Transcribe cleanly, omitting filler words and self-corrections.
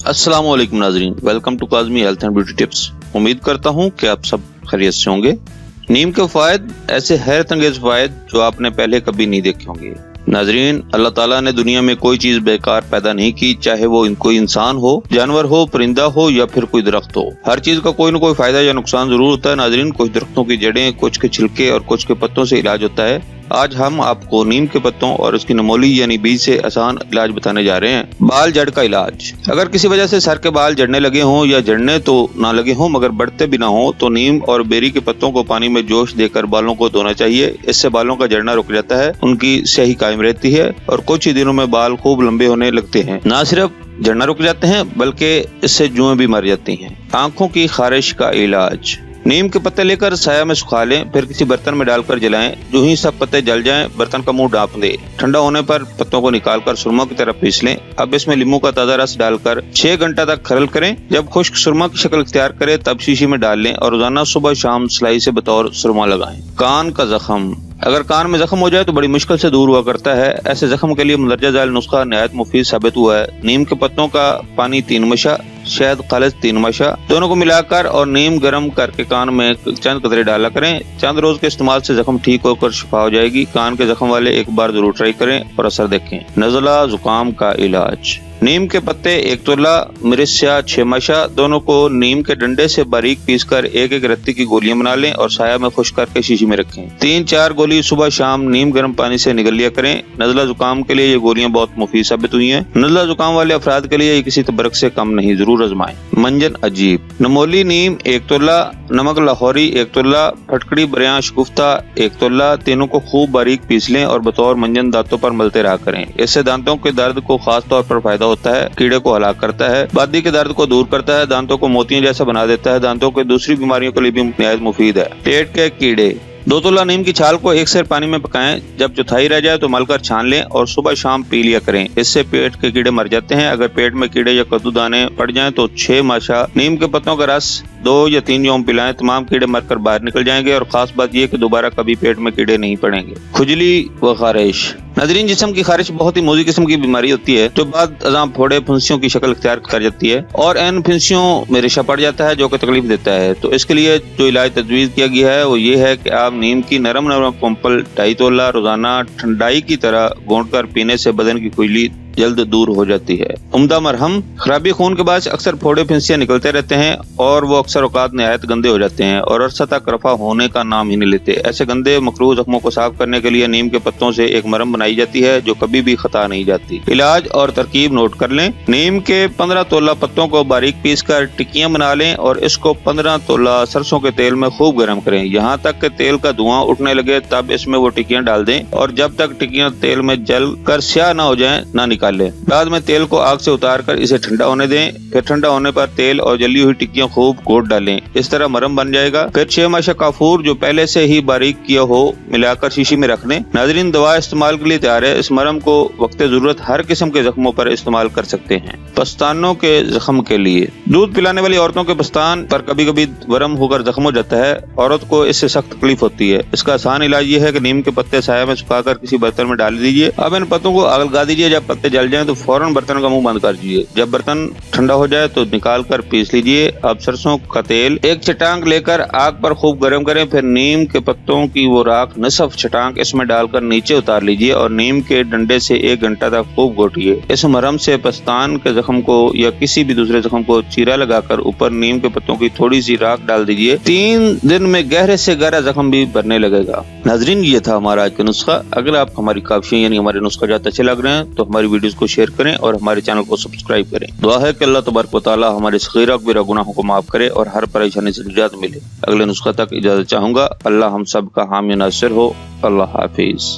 अस्सलाम वालेकुम नाजरीन, welcome to Kazmi health and beauty tips. उम्मीद करता हूँ कि आप सब खैरियत से होंगे। नीम के फ़ायदे ऐसे हैरत अंगेज फ़ायदे जो आपने पहले कभी नहीं देखे होंगे। नाजरीन, अल्लाह ताला ने दुनिया में कोई चीज बेकार पैदा नहीं की, चाहे वो कोई इंसान हो, जानवर हो, परिंदा हो या फिर कोई दरख्त हो। हर चीज का कोई न कोई फायदा या नुकसान जरूर होता है। नाजरीन, कुछ दरख्तों की जड़ें, कुछ के छिलके और कुछ के पत्तों से इलाज होता है। आज हम आपको नीम के पत्तों और उसकी नमोली यानी बीज से आसान इलाज बताने जा रहे हैं। बाल जड़ का इलाज। अगर किसी वजह से सर के बाल जड़ने लगे हों या जड़ने तो ना लगे हों मगर बढ़ते भी ना हो, तो नीम और बेरी के पत्तों को पानी में जोश देकर बालों को धोना चाहिए। इससे बालों का जड़ना रुक जाता है, उनकी स्याही कायम रहती है और कुछ ही दिनों में बाल खूब लंबे होने लगते हैं। न सिर्फ जड़ना रुक जाते हैं बल्कि इससे जुएं भी मर जाती हैं। आंखों की खारिश का इलाज। नीम के पत्ते लेकर साया में सुखा लें, फिर किसी बर्तन में डालकर जलाएं। जो ही सब पत्ते जल जाएं, बर्तन का मुंह ढांप दें। ठंडा होने पर पत्तों को निकालकर सुरमा की तरह पीस लें। अब इसमें नींबू का ताजा रस डालकर 6 घंटा तक खरल करें। जब खुश्क सुरमा की शक्ल इख्तियार करे तब शीशी में डाल लें और रोजाना सुबह शाम सिलाई से बतौर सुरमा लगाएं। कान का जख्म। अगर कान में जख्म हो जाए तो बड़ी मुश्किल से दूर हुआ करता है। ऐसे जख्म के लिए मंदरजा झैल नुस्खा निहायत मुफीद साबित हुआ है। नीम के पत्तों का पानी 3 मशा, शहद खालिस 3 मशा, दोनों को मिलाकर और नीम गर्म करके कान में चंद कतरे डाला करें। चंद रोज के इस्तेमाल से जख्म ठीक होकर शिफा हो जाएगी। कान के जख्म वाले एक बार जरूर ट्राई करें और असर देखें। नज़ला जुकाम का इलाज। नीम के पत्ते 1 तोला, मिर्चा 6 मशा, दोनों को नीम के डंडे से बारीक पीसकर एक एक रत्ती की गोलियां बना लें और साया में खुश्क करके शीशी में रखें। 3-4 गोली सुबह शाम नीम गर्म पानी से निगल लिया करें। नज़ला जुकाम के लिए ये गोलियां बहुत मुफीद साबित हुई हैं। नज़ला जुकाम वाले अफराद के लिए ये किसी तबरक से कम नहीं, जरूर आजमाएं। मंजन अजीब। नमोली नीम 1 तोला, नमक लाहौरी 1 तोला, फटकड़ी बरियां शगुफ्ता 1 तोला, तीनों को खूब बारीक पीस लें और बतौर मंजन दांतों पर मलते रहा करें। इससे दांतों के दर्द को खास तौर पर फायदा होता है, कीड़े को हलाक करता है, बादी के दर्द को दूर करता है, दांतों को मोतियों जैसा बना देता है, दांतों के दूसरी बीमारियों के लिए भी निहायत मुफीद है। पेट के कीड़े। 2 तोला नीम की छाल को 1 सेर पानी में पकाएं। जब चौथाई रह जाए तो मलकर छान लें और सुबह शाम पी लिया करें। इससे पेट के कीड़े मर जाते हैं। अगर पेट में कीड़े या कद्दू दाने पड़ जाएं तो 6 माशा नीम के पत्तों का रस 2 या 3 यौम पिलाएं। तमाम कीड़े मरकर बाहर निकल जाएंगे और खास बात यह कि दोबारा कभी पेट में कीड़े नहीं पड़ेंगे। खुजली व खारिश। नाज़रीन, जिस्म की खारिश बहुत ही मोजी किस्म की बीमारी होती है जो बाद अज़ां फोड़े फुंसियों की शक्ल इख्तियार कर जाती है और इन फुंसियों में रेशा पड़ जाता है जो कि तकलीफ देता है। तो इसके लिए जो इलाज तजवीज़ किया गया है वो ये है कि आप नीम की नरम पंपल 2.5 तोला रोजाना ठंडाई की तरह घोंट कर पीने से बदन की खुजली जल्द दूर हो जाती है। उम्दा मरहम। खराबी खून के बाद अक्सर फोड़े फिंसियां निकलते रहते हैं और वो अक्सर औकात निहायत गंदे हो जाते हैं और अरसा तक रफा होने का नाम ही नहीं लेते। ऐसे गंदे मकरूह जख्मों को साफ करने के लिए नीम के पत्तों से एक मरहम बनाई जाती है जो कभी भी खता नहीं जाती। इलाज और तरकीब नोट कर लें। नीम के 15 तोला पत्तों को बारीक पीस कर टिक्कियां बना लें और इसको 15 तोला सरसों के तेल में खूब गर्म करें। यहाँ तक कि तेल का धुआं उठने लगे तब इसमें वो टिक्कियां डाल दें और जब तक टिक्कियां तेल में जल कर स्याह ना हो जाए ना निकालें। बाद में तेल को आग से उतार कर इसे ठंडा होने दें। फिर ठंडा होने पर तेल और जली हुई टिक्कियां खूब घोट डालें। इस तरह मरहम बन जाएगा। फिर 6 माशा काफूर जो पहले से ही बारीक किया हो मिलाकर शीशी में रख लें। नाज़रीन, दवा इस्तेमाल के लिए तैयार है। इस मरहम को वक्त जरूरत हर किस्म के जख्मों पर इस्तेमाल कर सकते हैं। पस्तानों के जख्म के लिए। दूध पिलाने वाली औरतों के पस्तान पर कभी कभी वरम होकर जख्म हो जाता है। औरत को इससे सख्त तकलीफ होती है। इसका आसान इलाज ये है कि नीम के पत्ते साया में सुखाकर किसी बर्तन में डाल दीजिए। अब इन पत्तों को आग लगा दीजिए। जब पत्ते जल जाएं तो फौरन बर्तन का मुंह बंद कर दीजिए। जब बर्तन ठंडा हो जाए तो निकाल कर पीस लीजिए। अब सरसों का तेल 1 चटांग लेकर आग पर खूब गर्म करें। फिर नीम के पत्तों की वो राख नसफ चटांग इसमें डालकर नीचे उतार लीजिए और नीम के डंडे से 1 घंटा तक खूब घोटिए। इस मरहम से पस्तान के जख्म को या किसी भी दूसरे जख्म को चीरा लगाकर ऊपर नीम के पत्तों की थोड़ी सी राख डाल दीजिए। 3 दिन में गहरे से गहरा जख्म भी भरने लगेगा। नाज़रीन, ये था हमारा आज का नुस्खा। अगर आप हमारी काफियां यानी हमारे नुस्खा ज्यादा अच्छे लग रहे हैं तो हमारी वीडियोस को शेयर करें और हमारे चैनल को सब्सक्राइब करें। दुआ है कि अल्लाह तबारक व तआला हमारे सगीरा कबीरा गुनाहों को माफ करे और हर परेशानी से निजात मिले। अगले नुस्खा तक इजाजत चाहूंगा। अल्लाह हम सब का हामी नासिर हो। अल्लाह हाफिज।